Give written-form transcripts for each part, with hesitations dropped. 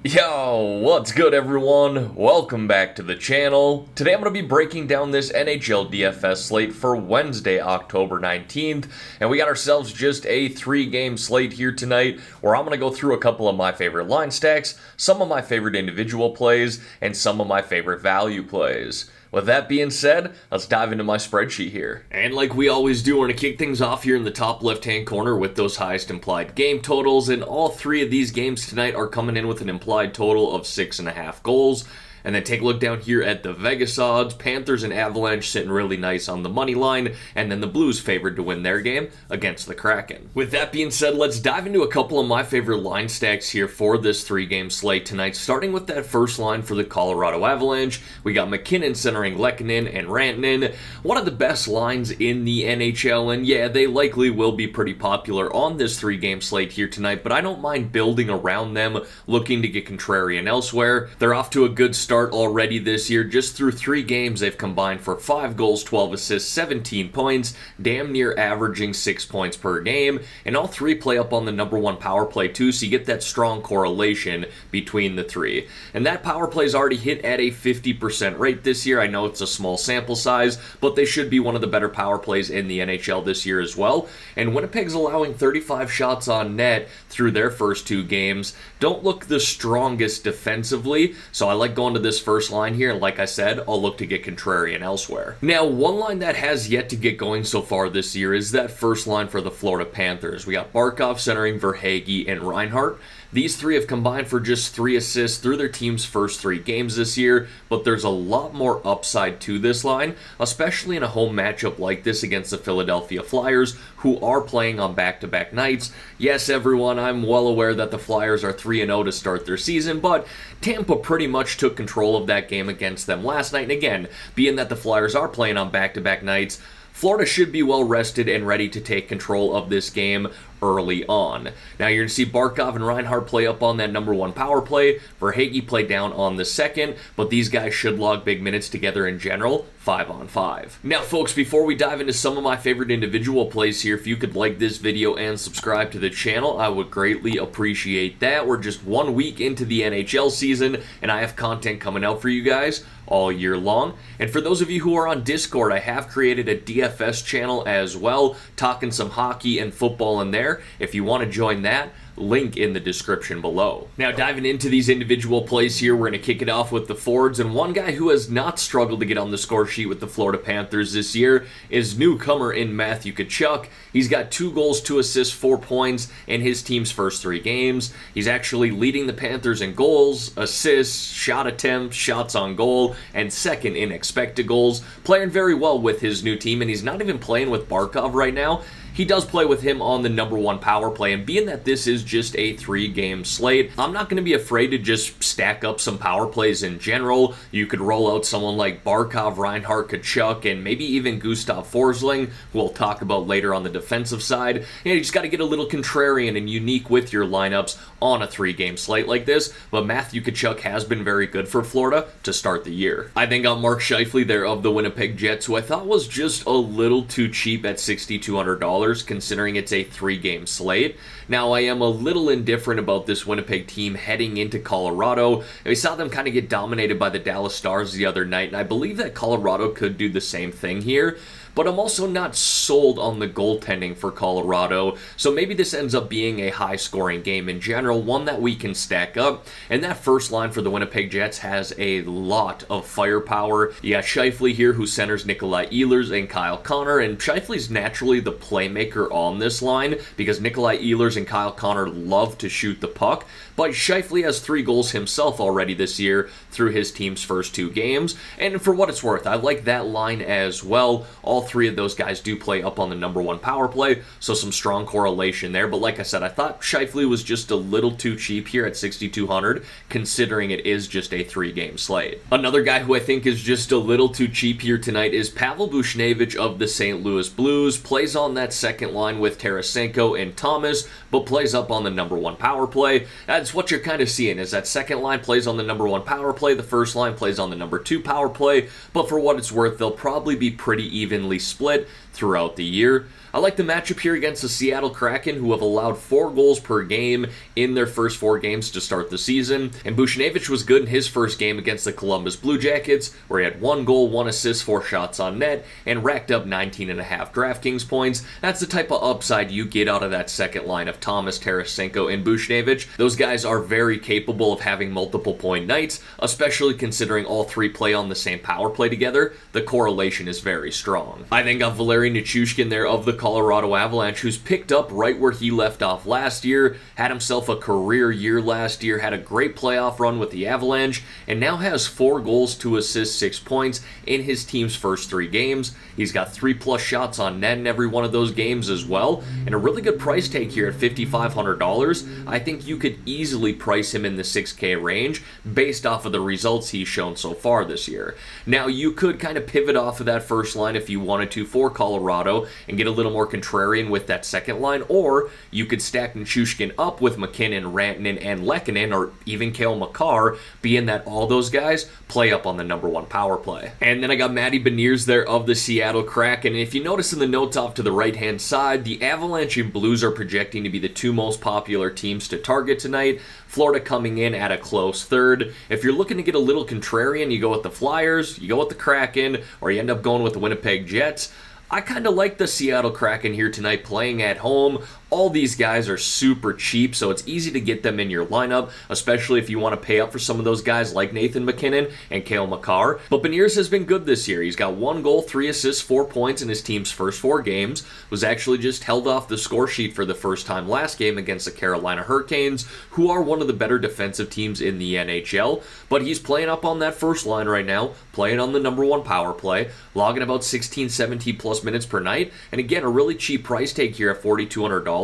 Yo, what's good everyone? Welcome back to the channel. Today I'm going to be breaking down this NHL DFS slate for Wednesday, October 19th, and we got ourselves just a 3-game slate here tonight where I'm going to go through a couple of my favorite line stacks, some of my favorite individual plays, and some of my favorite value plays. With that being said, let's dive into my spreadsheet here. And like we always do, we're going to kick things off here in the top left-hand corner with those highest implied game totals, and all three of these games tonight are coming in with an implied total of 6.5 goals. And then take a look down here at the Vegas odds. Panthers and Avalanche sitting really nice on the money line, and then the Blues favored to win their game against the Kraken. With that being said, let's dive into a couple of my favorite line stacks here for this 3-game slate tonight, starting with that first line for the Colorado Avalanche. We got McKinnon centering Lehkonen and Rantanen, one of the best lines in the NHL, and yeah, they likely will be pretty popular on this 3-game slate here tonight, but I don't mind building around them, looking to get contrarian elsewhere. They're off to a good start already this year. Just through 3 games, they've combined for 5 goals, 12 assists, 17 points, damn near averaging 6 points per game, and all 3 play up on the #1 power play too, so you get that strong correlation between the 3. And that power play's already hit at a 50% rate this year. I know it's a small sample size, but they should be one of the better power plays in the NHL this year as well. And Winnipeg's allowing 35 shots on net through their first 2 games. Don't look the strongest defensively, so I like going to this first line here, and like I said, I'll look to get contrarian elsewhere. Now, one line that has yet to get going so far this year is that first line for the Florida Panthers. We got Barkov centering Verhaeghe and Reinhart. These 3 have combined for just 3 assists through their team's first 3 games this year, but there's a lot more upside to this line, especially in a home matchup like this against the Philadelphia Flyers, who are playing on back-to-back nights. Yes, everyone, I'm well aware that the Flyers are 3-0 to start their season, but Tampa pretty much took control of that game against them last night, and again, being that the Flyers are playing on back-to-back nights, Florida should be well rested and ready to take control of this game early on. Now you're going to see Barkov and Reinhart play up on that #1 power play. Verhaeghe play down on the second, but these guys should log big minutes together in general, 5-on-5. Now folks, before we dive into some of my favorite individual plays here, if you could like this video and subscribe to the channel, I would greatly appreciate that. We're just 1 week into the NHL season, and I have content coming out for you guys all year long. And for those of you who are on Discord, I have created a DFS channel as well, talking some hockey and football in there. If you want to join that, link in the description below. Now diving into these individual plays here, we're going to kick it off with the forwards, and one guy who has not struggled to get on the score sheet with the Florida Panthers this year is newcomer in Matthew Tkachuk. He's got 2 goals, 2 assists, 4 points in his team's first 3 games. He's actually leading the Panthers in goals, assists, shot attempts, shots on goal, and second in expected goals. Playing very well with his new team, and he's not even playing with Barkov right now. He does play with him on the #1 power play, and being that this is just a 3-game slate, I'm not going to be afraid to just stack up some power plays in general. You could roll out someone like Barkov, Reinhart, Tkachuk, and maybe even Gustav Forsling, who we'll talk about later on the defensive side. And you just got to get a little contrarian and unique with your lineups on a 3-game slate like this, but Matthew Tkachuk has been very good for Florida to start the year. I think on Mark Scheifele there of the Winnipeg Jets, who I thought was just a little too cheap at $6,200. Considering it's a 3-game slate. Now, I am a little indifferent about this Winnipeg team heading into Colorado. We saw them kind of get dominated by the Dallas Stars the other night, and I believe that Colorado could do the same thing here. But I'm also not sold on the goaltending for Colorado, so maybe this ends up being a high-scoring game in general, one that we can stack up. And that first line for the Winnipeg Jets has a lot of firepower. You got Scheifele here, who centers Nikolai Ehlers and Kyle Connor, and Scheifele's naturally the playmaker on this line because Nikolai Ehlers and Kyle Connor love to shoot the puck. But Scheifele has 3 goals himself already this year through his team's first 2 games, and for what it's worth, I like that line as well. All 3 of those guys do play up on the #1 power play, so some strong correlation there. But like I said, I thought Scheifele was just a little too cheap here at $6,200, considering it is just a 3-game slate. Another guy who I think is just a little too cheap here tonight is Pavel Buchnevich of the St. Louis Blues. Plays on that second line with Tarasenko and Thomas, but plays up on the #1 power play. That's that's what you're kind of seeing, is that second line plays on the number 1 power play, the first line plays on the number 2 power play, but for what it's worth, they'll probably be pretty evenly split throughout the year. I like the matchup here against the Seattle Kraken, who have allowed 4 goals per game in their first 4 games to start the season. And Buchnevich was good in his first game against the Columbus Blue Jackets, where he had 1 goal, 1 assist, 4 shots on net, and racked up 19.5 DraftKings points. That's the type of upside you get out of that second line of Thomas, Tarasenko, and Buchnevich. Those guys are very capable of having multiple point nights, especially considering all 3 play on the same power play together. The correlation is very strong. I then got Valeri Nichushkin there of the Colorado Avalanche, who's picked up right where he left off last year, had himself a career year last year, had a great playoff run with the Avalanche, and now has 4 goals, 2 assists, 6 points in his team's first 3 games. He's got 3+ shots on net in every one of those games as well, and a really good price tag here at $5,500. I think you could easily price him in the $6K range based off of the results he's shown so far this year. Now, you could kind of pivot off of that first line if you wanted to for Colorado and get a little more contrarian with that second line, or you could stack Nichushkin up with McKinnon, Rantanen, and Lehkonen, or even Cale Makar, being that all those guys play up on the number 1 power play. And then I got Matty Beniers there of the Seattle Kraken, and if you notice in the notes off to the right-hand side, the Avalanche and Blues are projecting to be the 2 most popular teams to target tonight. Florida coming in at a close third. If you're looking to get a little contrarian, you go with the Flyers, you go with the Kraken, or you end up going with the Winnipeg Jets. I kind of like the Seattle Kraken here tonight playing at home. All these guys are super cheap, so it's easy to get them in your lineup, especially if you want to pay up for some of those guys like Nathan McKinnon and Cale Makar. But Beniers has been good this year. He's got 1 goal, 3 assists, 4 points in his team's first 4 games. Was actually just held off the score sheet for the first time last game against the Carolina Hurricanes, who are one of the better defensive teams in the NHL. But he's playing up on that first line right now, playing on the number 1 power play, logging about 16, 17 plus minutes per night. And again, a really cheap price tag here at $4,200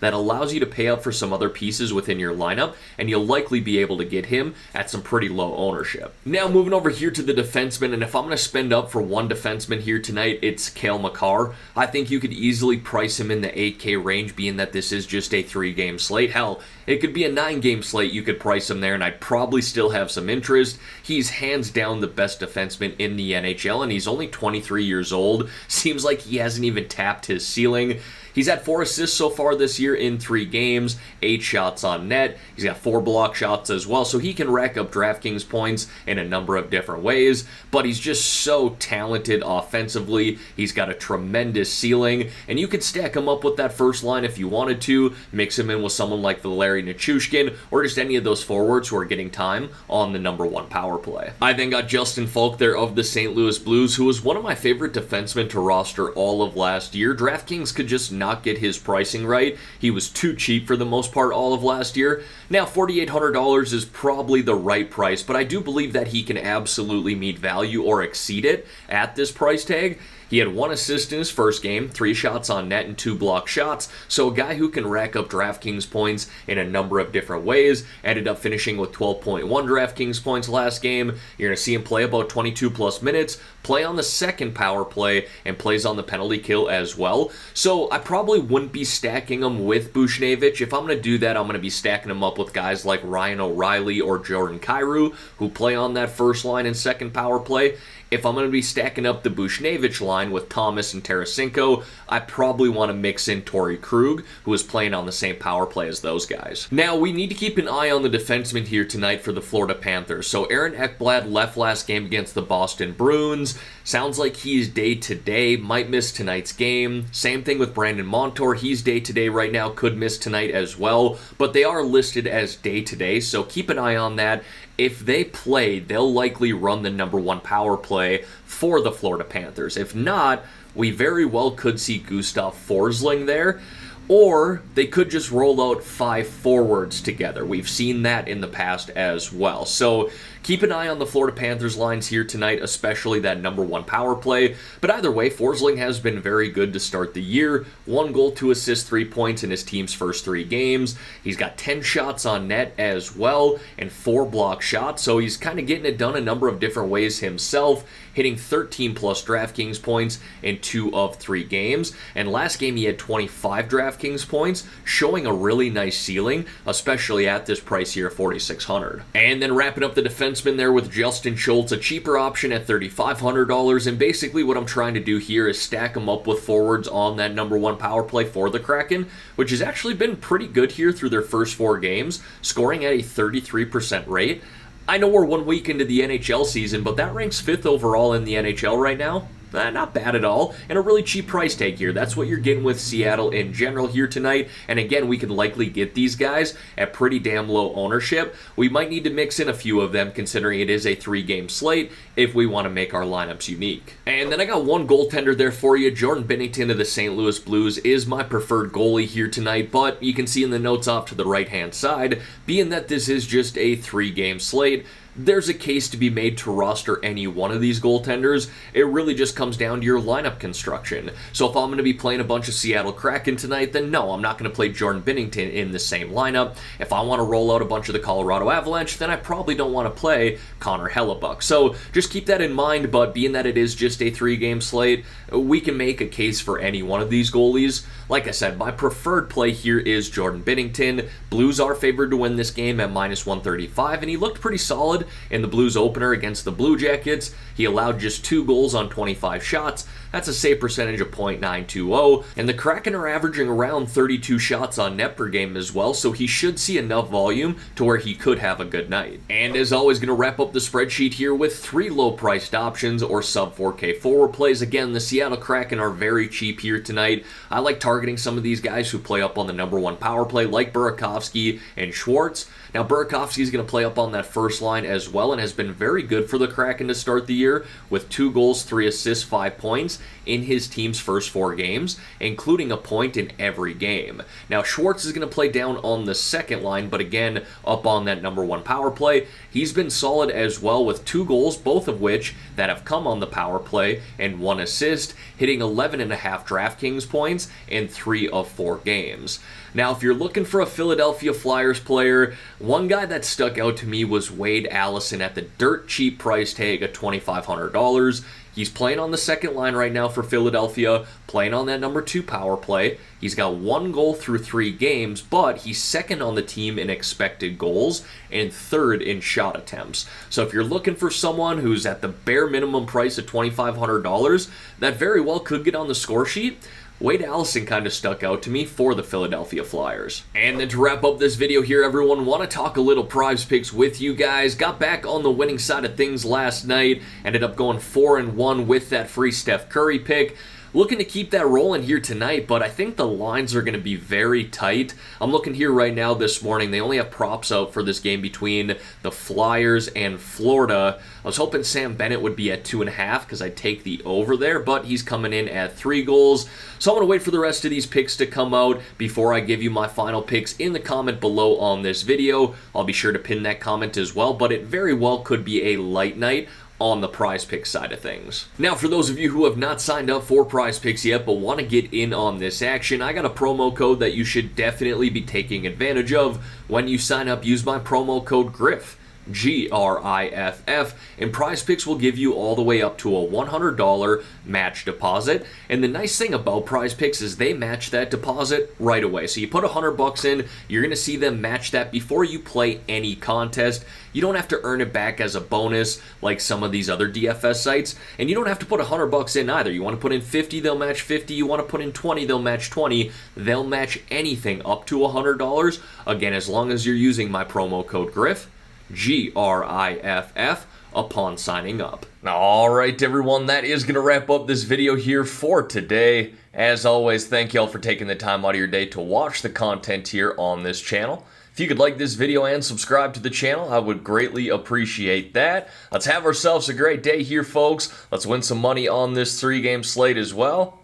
that allows you to pay up for some other pieces within your lineup, and you'll likely be able to get him at some pretty low ownership. Now moving over here to the defenseman, and if I'm going to spend up for one defenseman here tonight, it's Cale Makar. I think you could easily price him in the 8K range, being that this is just a 3-game slate. Hell, it could be a 9-game slate. You could price him there, and I'd probably still have some interest. He's hands down the best defenseman in the NHL, and he's only 23 years old. Seems like he hasn't even tapped his ceiling. He's had 4 assists so far this year in 3 games, 8 shots on net. He's got 4 block shots as well, so he can rack up DraftKings points in a number of different ways, but he's just so talented offensively. He's got a tremendous ceiling, and you could stack him up with that first line if you wanted to, mix him in with someone like Valeri Nichushkin, or just any of those forwards who are getting time on the number 1 power play. I then got Justin Falk there of the St. Louis Blues, who was one of my favorite defensemen to roster all of last year. DraftKings could just not get his pricing right. He was too cheap for the most part all of last year. Now, $4,800 is probably the right price, but I do believe that he can absolutely meet value or exceed it at this price tag. He had 1 assist in his first game, 3 shots on net, and 2 block shots. So a guy who can rack up DraftKings points in a number of different ways. Ended up finishing with 12.1 DraftKings points last game. You're going to see him play about 22 plus minutes, play on the second power play, and plays on the penalty kill as well. So I probably wouldn't be stacking him with Buchnevich. If I'm going to do that, I'm going to be stacking him up with guys like Ryan O'Reilly or Jordan Kyrou, who play on that first line and second power play. If I'm going to be stacking up the Buchnevich line with Thomas and Tarasenko, I probably want to mix in Torrey Krug, who is playing on the same power play as those guys. Now, we need to keep an eye on the defenseman here tonight for the Florida Panthers. So Aaron Ekblad left last game against the Boston Bruins. Sounds like he's day-to-day, might miss tonight's game. Same thing with Brandon Montour. He's day-to-day right now, could miss tonight as well. But they are listed as day-to-day, so keep an eye on that. If they play, they'll likely run the number 1 power play for the Florida Panthers. If not, we very well could see Gustav Forsling there. Or they could just roll out 5 forwards together. We've seen that in the past as well. So keep an eye on the Florida Panthers lines here tonight, especially that number 1 power play. But either way, Forsling has been very good to start the year. 1 goal, 2 assists, 3 points in his team's first 3 games. He's got 10 shots on net as well and 4 block shots. So he's kind of getting it done a number of different ways himself, hitting 13 plus DraftKings points in 2 of 3 games. And last game he had 25 DraftKings DraftKings points, showing a really nice ceiling, especially at this price here of $4,600. And then wrapping up the defenseman there with Justin Schultz, a cheaper option at $3,500. And basically what I'm trying to do here is stack him up with forwards on that number one power play for the Kraken, which has actually been pretty good here through their first 4 games, scoring at a 33% rate. I know we're 1 week into the NHL season, but that ranks 5th overall in the NHL right now. Not bad at all, and a really cheap price tag here. That's what you're getting with Seattle in general here tonight, and again, we could likely get these guys at pretty damn low ownership. We might need to mix in a few of them considering it is a 3-game slate if we want to make our lineups unique. And then I got one goaltender there for you. Jordan Binnington of the St. Louis Blues is my preferred goalie here tonight, but you can see in the notes off to the right-hand side, being that this is just a 3-game slate, there's a case to be made to roster any one of these goaltenders. It really just comes down to your lineup construction. So if I'm going to be playing a bunch of Seattle Kraken tonight, then no, I'm not going to play Jordan Binnington in the same lineup. If I want to roll out a bunch of the Colorado Avalanche, then I probably don't want to play Connor Hellebuyck. So just keep that in mind, but being that it is just a 3-game slate, we can make a case for any one of these goalies. Like I said, my preferred play here is Jordan Binnington. Blues are favored to win this game at -135, and he looked pretty solid in the Blues opener against the Blue Jackets. He allowed just 2 goals on 25 shots. That's a save percentage of .920, and the Kraken are averaging around 32 shots on net per game as well, so he should see enough volume to where he could have a good night. And as always, going to wrap up the spreadsheet here with 3 low-priced options or sub-4K forward plays. Again, the Seattle Kraken are very cheap here tonight. I like targeting some of these guys who play up on the number one power play, like Burakovsky and Schwartz. Now, Burakovsky is going to play up on that first line as well and has been very good for the Kraken to start the year with 2 goals, 3 assists, 5 points in his team's first 4 games, including a point in every game. Now, Schwartz is going to play down on the second line, but again, up on that number one power play. He's been solid as well with 2 goals, both of which that have come on the power play, and 1 assist, hitting 11.5 DraftKings points in 3 of 4 games. Now, if you're looking for a Philadelphia Flyers player, one guy that stuck out to me was Wade Allison at the dirt cheap price tag of $2,500. He's playing on the second line right now for Philadelphia, playing on that number 2 power play. He's got 1 goal through 3 games, but he's second on the team in expected goals and 3rd in shot attempts. So if you're looking for someone who's at the bare minimum price of $2,500, that very well could get on the score sheet. Wade Allison kind of stuck out to me for the Philadelphia Flyers. And then to wrap up this video here, everyone, want to talk a little prize picks with you guys. Got back on the winning side of things last night. Ended up going 4-1 with that free Steph Curry pick. Looking to keep that rolling here tonight, but I think the lines are going to be very tight. I'm looking here right now this morning. They only have props out for this game between the Flyers and Florida. I was hoping Sam Bennett would be at 2.5 because I'd take the over there, but he's coming in at 3 goals. So I'm going to wait for the rest of these picks to come out before I give you my final picks in the comment below on this video. I'll be sure to pin that comment as well, but it very well could be a light night on the prize pick side of things. Now, for those of you who have not signed up for prize picks yet but want to get in on this action, I got a promo code that you should definitely be taking advantage of. When you sign up, use my promo code GRIFF. GRIFF, and Prize Picks will give you all the way up to a $100 match deposit. And the nice thing about Prize Picks is they match that deposit right away. So you put $100 in, you're going to see them match that before you play any contest. You don't have to earn it back as a bonus like some of these other DFS sites, and you don't have to put $100 in either. You want to put in 50, they'll match 50. You want to put in 20, they'll match 20. They'll match anything up to $100. Again, as long as you're using my promo code GRIFF. GRIFF upon signing up. Alright everyone, that is going to wrap up this video here for today. As always, thank y'all for taking the time out of your day to watch the content here on this channel. If you could like this video and subscribe to the channel, I would greatly appreciate that. Let's have ourselves a great day here, folks. Let's win some money on this 3-game slate as well.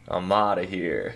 I'm out of here.